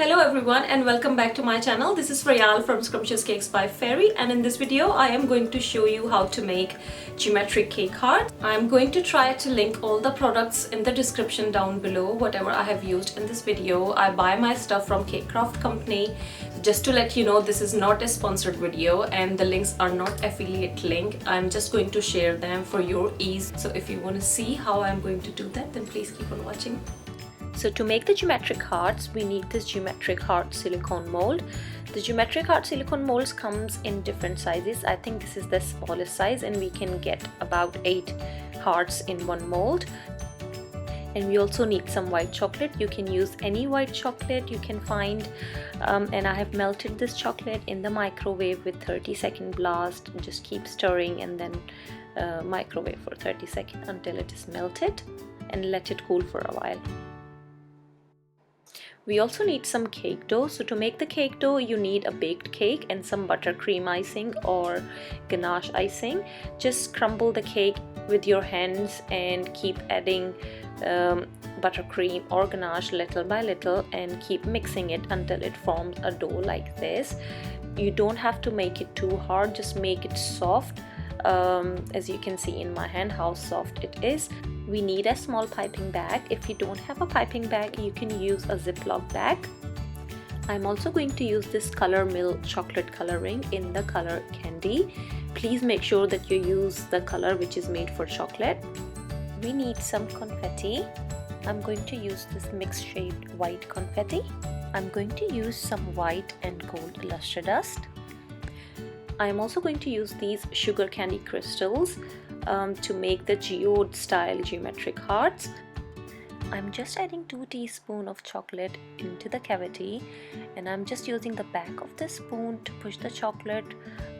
Hello everyone and welcome back to my channel. This is Frayal from Scrumptious Cakes by Fairy, and in this video I am going to show you how to make geometric cake hearts. I am going to try to link all the products in the description down below, whatever I have used in this video. I buy my stuff from Cake Craft Company. Just to let you know, this is not a sponsored video and the links are not affiliate link. I'm just going to share them for your ease. So if you want to see how I'm going to do that, then please keep on watching. So to make the geometric hearts, we need this geometric heart silicone mold. The geometric heart silicone molds comes in different sizes. I think this is the smallest size and we can get about 8 hearts in one mold. And we also need some white chocolate. You can use any white chocolate you can find. And I have melted this chocolate in the microwave with 30-second blast. Just keep stirring and then microwave for 30 seconds until it is melted and let it cool for a while. We also need some cake dough. So to make the cake dough, you need a baked cake and some buttercream icing or ganache icing. Just crumble the cake with your hands and keep adding buttercream or ganache little by little and keep mixing it until it forms a dough like this. You don't have to make it too hard, just make it soft. As you can see in my hand how soft it is. We need a small piping bag. If you don't have a piping bag, you can use a ziplock bag. I'm also going to use this Color Mill chocolate coloring in the color candy. Please make sure that you use the color which is made for chocolate. We need some confetti. I'm going to use this mixed shaped white confetti. I'm going to use some white and gold lustre dust. I'm also going to use these sugar candy crystals to make the geode style geometric hearts. I'm just adding 2 teaspoons of chocolate into the cavity, and I'm just using the back of the spoon to push the chocolate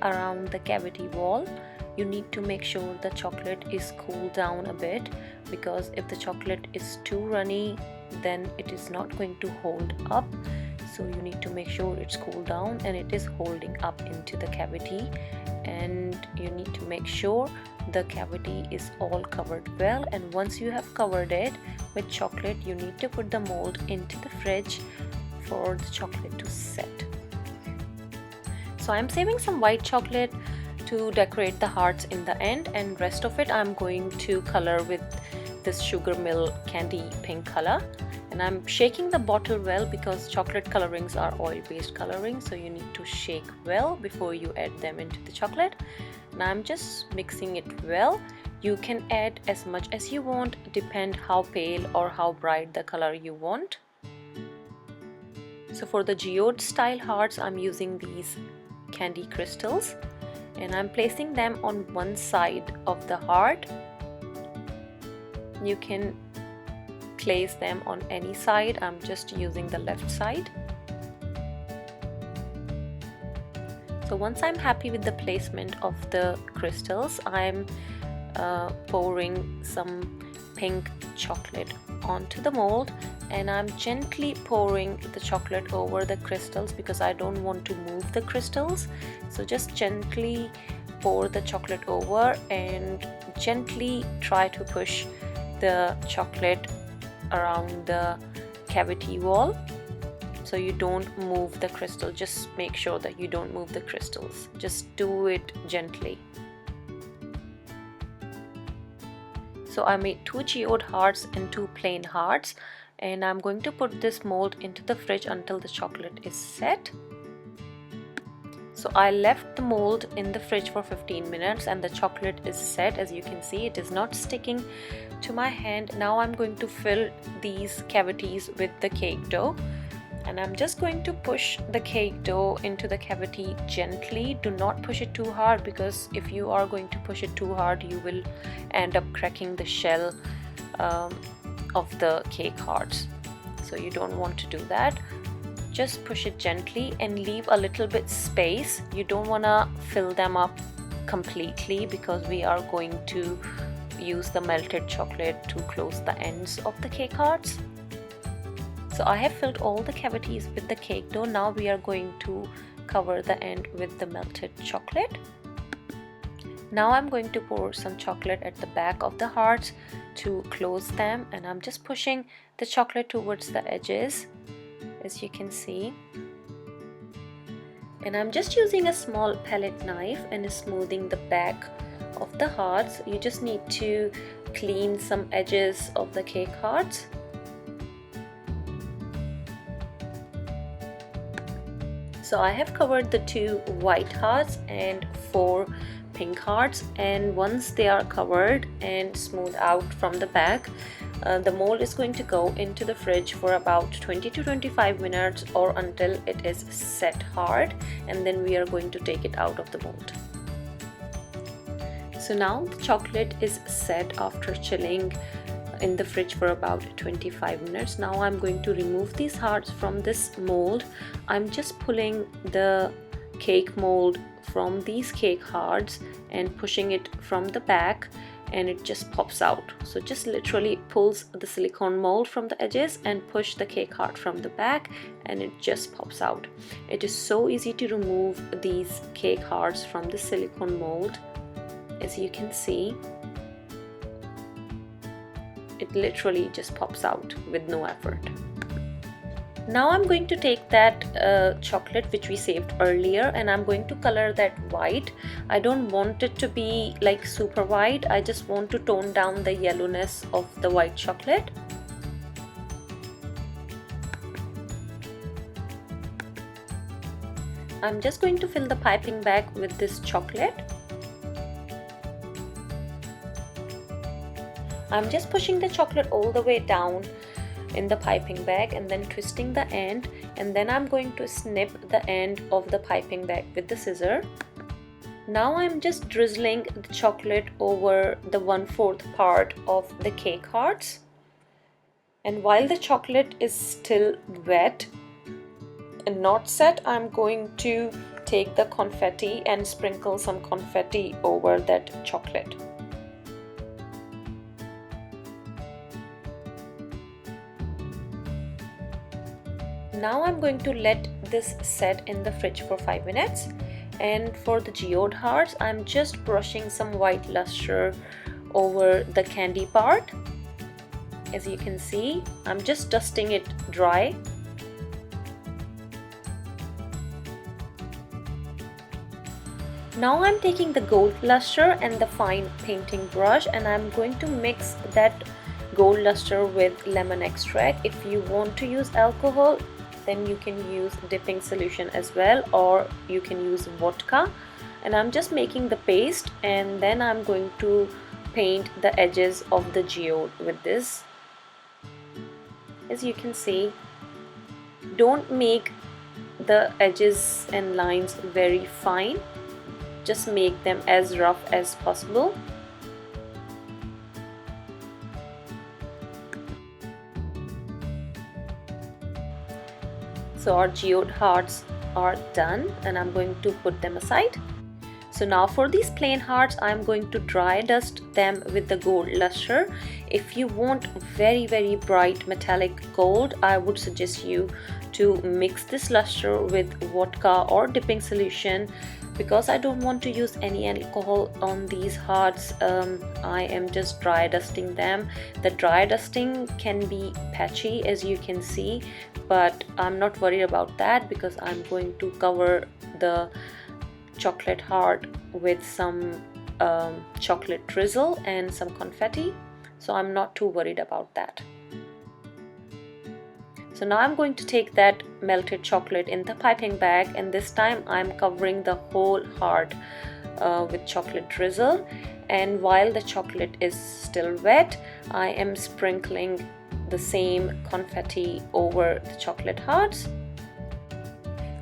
around the cavity wall. You need to make sure the chocolate is cooled down a bit, because if the chocolate is too runny, then it is not going to hold up. So you need to make sure it's cooled down and it is holding up into the cavity, and you need to make sure the cavity is all covered well. And once you have covered it with chocolate, you need to put the mold into the fridge for the chocolate to set. So I'm saving some white chocolate to decorate the hearts in the end, and rest of it I'm going to color with this Sugar Mill candy pink color. And I'm shaking the bottle well because chocolate colorings are oil-based coloring, so you need to shake well before you add them into the chocolate. And I'm just mixing it well. You can add as much as you want, depend how pale or how bright the color you want. So for the geode style hearts, I'm using these candy crystals and I'm placing them on one side of the heart. You can place them on any side. I'm just using the left side. So once I'm happy with the placement of the crystals, I'm pouring some pink chocolate onto the mold, and I'm gently pouring the chocolate over the crystals because I don't want to move the crystals. So just gently pour the chocolate over and gently try to push the chocolate around the cavity wall, so you don't move the crystal. Just make sure that you don't move the crystals. Just do it gently. So I made 2 geode hearts and 2 plain hearts, and I'm going to put this mold into the fridge until the chocolate is set. So I left the mold in the fridge for 15 minutes and the chocolate is set. As you can see, it is not sticking to my hand. Now I'm going to fill these cavities with the cake dough, and I'm just going to push the cake dough into the cavity gently. Do not push it too hard, because if you are going to push it too hard, you will end up cracking the shell of the cake hearts. So you don't want to do that. Just push it gently and leave a little bit space. You don't want to fill them up completely because we are going to use the melted chocolate to close the ends of the cake hearts. So I have filled all the cavities with the cake dough. Now we are going to cover the end with the melted chocolate. Now I'm going to pour some chocolate at the back of the hearts to close them, and I'm just pushing the chocolate towards the edges as you can see. And I'm just using a small palette knife and smoothing the back of the hearts. You just need to clean some edges of the cake hearts. So I have covered the 2 white hearts and 4 pink hearts, and once they are covered and smoothed out from the back, the mold is going to go into the fridge for about 20 to 25 minutes or until it is set hard, and then we are going to take it out of the mold. So now the chocolate is set after chilling in the fridge for about 25 minutes. Now I'm going to remove these hearts from this mold. I'm just pulling the cake mold from these cake hearts and pushing it from the back, and it just pops out. So just literally pulls the silicone mold from the edges and push the cake heart from the back, and it just pops out. It is so easy to remove these cake hearts from the silicone mold. As you can see, it literally just pops out with no effort. Now I'm going to take that chocolate which we saved earlier, and I'm going to color that white. I don't want it to be like super white. I just want to tone down the yellowness of the white chocolate. I'm just going to fill the piping bag with this chocolate. I'm just pushing the chocolate all the way down in the piping bag and then twisting the end, and then I'm going to snip the end of the piping bag with the scissor. Now I'm just drizzling the chocolate over the 1/4 part of the cake hearts, and while the chocolate is still wet and not set, I'm going to take the confetti and sprinkle some confetti over that chocolate. Now I'm going to let this set in the fridge for 5 minutes, and for the geode hearts I'm just brushing some white lustre over the candy part. As you can see, I'm just dusting it dry. Now I'm taking the gold lustre and the fine painting brush, and I'm going to mix that gold lustre with lemon extract. If you want to use alcohol, then you can use dipping solution as well, or you can use vodka. And I'm just making the paste, and then I'm going to paint the edges of the geode with this. As you can see, don't make the edges and lines very fine, just make them as rough as possible. So our geode hearts are done, and I'm going to put them aside. So now for these plain hearts, I'm going to dry dust them with the gold lustre. If you want very bright metallic gold, I would suggest you to mix this lustre with vodka or dipping solution. Because I don't want to use any alcohol on these hearts, I am just dry dusting them. The dry dusting can be patchy, as you can see, but I'm not worried about that because I'm going to cover the chocolate heart with some chocolate drizzle and some confetti, so I'm not too worried about that. So now I'm going to take that melted chocolate in the piping bag, and this time I'm covering the whole heart with chocolate drizzle, and while the chocolate is still wet, I am sprinkling the same confetti over the chocolate hearts.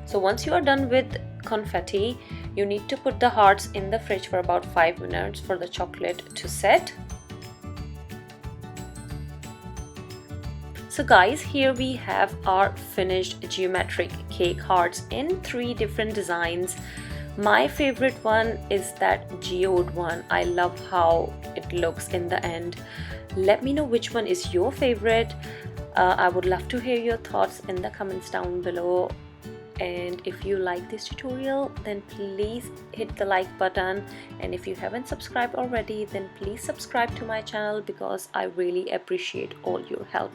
So once you are done with confetti, you need to put the hearts in the fridge for about 5 minutes for the chocolate to set. So guys, here we have our finished geometric cake hearts in 3 different designs. My favorite one is that geode one. I love how it looks in the end. Let me know which one is your favorite. I would love to hear your thoughts in the comments down below. And if you like this tutorial, then please hit the like button, and if you haven't subscribed already, then please subscribe to my channel because I really appreciate all your help.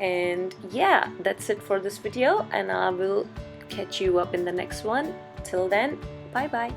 And yeah, that's it for this video, and I will catch you up in the next one. Till then, bye bye.